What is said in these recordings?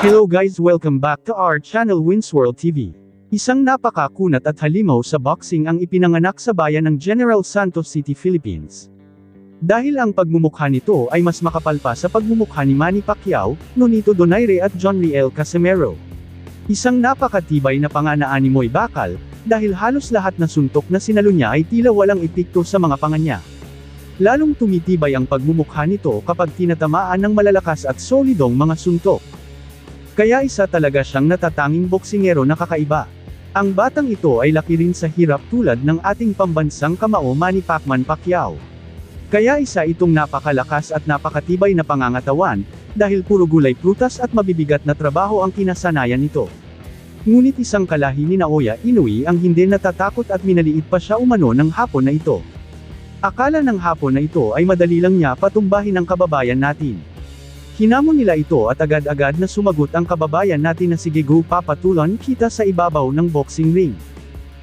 Hello guys, welcome back to our channel Winsworld TV. Isang napakakunat at halimaw sa boxing ang ipinanganak sa bayan ng General Santos City, Philippines. Dahil ang pagmumukha nito ay mas makapal pa sa pagmumukha ni Manny Pacquiao, Nonito Donaire at John Riel Casimero. Isang napakatibay na panga na animoy bakal, dahil halos lahat na suntok na sinalo niya ay tila walang epekto sa mga panga niya. Lalong tumitibay ang pagmumukha nito kapag tinatamaan ng malalakas at solidong mga suntok. Kaya isa talaga siyang natatanging boksingero na kakaiba. Ang batang ito ay laki rin sa hirap tulad ng ating pambansang kamao Manny Pacman Pacquiao. Kaya isa itong napakalakas at napakatibay na pangangatawan, dahil puro gulay prutas at mabibigat na trabaho ang kinasanayan nito. Ngunit isang kalahi ni Naoya Inoue ang hindi natatakot at minaliit pa siya umano ng hapon na ito. Akala ng hapon na ito ay madali lang niya patumbahin ang kababayan natin. Hinamon nila ito at agad-agad na sumagot ang kababayan natin na sige go papatulan kita sa ibabaw ng boxing ring.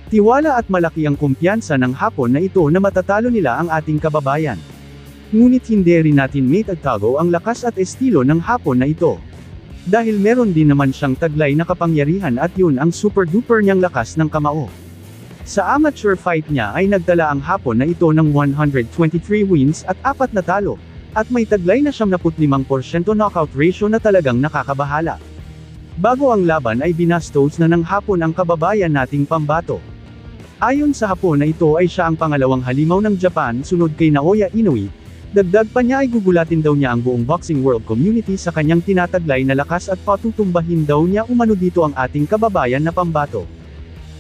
Tiwala at malaki ang kumpiyansa ng hapon na ito na matatalo nila ang ating kababayan. Ngunit hindi rin natin maitatago ang lakas at estilo ng hapon na ito. Dahil meron din naman siyang taglay na kapangyarihan at yun ang super duper niyang lakas ng kamao. Sa amateur fight niya ay nagtala ang hapon na ito ng 123 wins at 4 na talo. At may taglay na 75% knockout ratio na talagang nakakabahala. Bago ang laban ay binastos na ng hapon ang kababayan nating pambato. Ayon sa hapon na ito ay siya ang pangalawang halimaw ng Japan sunod kay Naoya Inoue. Dagdag pa niya ay gugulatin daw niya ang buong boxing world community sa kanyang tinataglay na lakas at patutumbahin daw niya umano dito ang ating kababayan na pambato.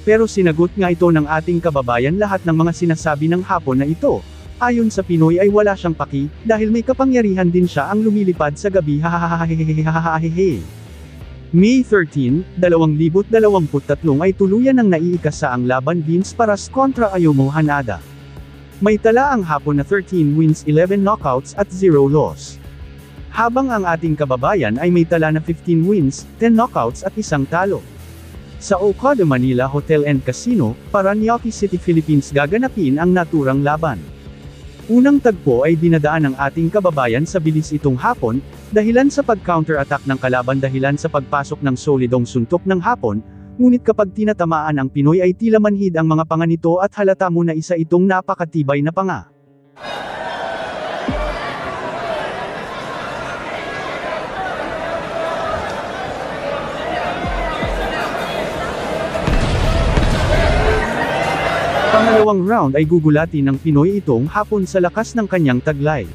Pero sinagot nga ito ng ating kababayan lahat ng mga sinasabi ng hapon na ito. Ayon sa Pinoy ay wala siyang paki, dahil may kapangyarihan din siya ang lumilipad sa gabi hahahahahehehehehehe. May 13, 2023 ay tuluyan ng naiikasa ang laban Vince Paras kontra Ayumu Hanada. May tala ang hapon na 13 wins 11 knockouts at 0 loss. Habang ang ating kababayan ay may tala na 15 wins, 10 knockouts at 1 talo. Sa Okada Manila Hotel and Casino, Paranaque City, Philippines gaganapin ang naturang laban. Unang tagpo ay dinadaan ng ating kababayan sa bilis itong hapon, dahilan sa pag-counter-attack ng kalaban dahilan sa pagpasok ng solidong suntok ng hapon, ngunit kapag tinatamaan ang Pinoy ay tila manhid ang mga panga nito at halata mo na isa itong napakatibay na panga. Pangalawang round ay gugulatin ng Pinoy itong hapon sa lakas ng kanyang taglay.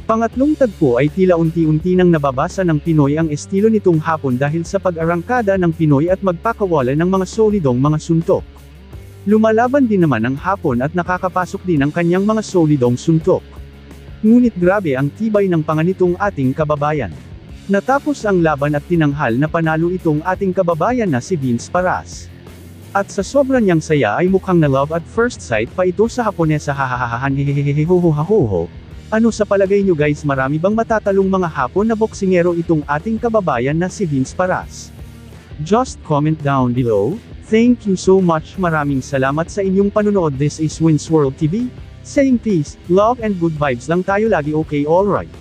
Pangatlong tagpo ay tila unti-unti nang nababasa ng Pinoy ang estilo nitong hapon dahil sa pag-arangkada ng Pinoy at magpakawala ng mga solidong mga suntok. Lumalaban din naman ang hapon at nakakapasok din ang kanyang mga solidong suntok. Ngunit grabe ang tibay ng panga nitong ating kababayan. Natapos ang laban at tinanghal na panalo itong ating kababayan na si Vince Paras. At sa sobrang niyang saya ay mukhang na love at first sight pa ito sa Haponesa hahahahan hehehehehehohohoho. Ano sa palagay nyo guys, marami bang matatalong mga hapon na boksingero itong ating kababayan na si Vince Paras? Just comment down below. Thank you so much, maraming salamat sa inyong panunood. This is Winsworld TV, saying peace, love and good vibes lang tayo lagi, okay, alright.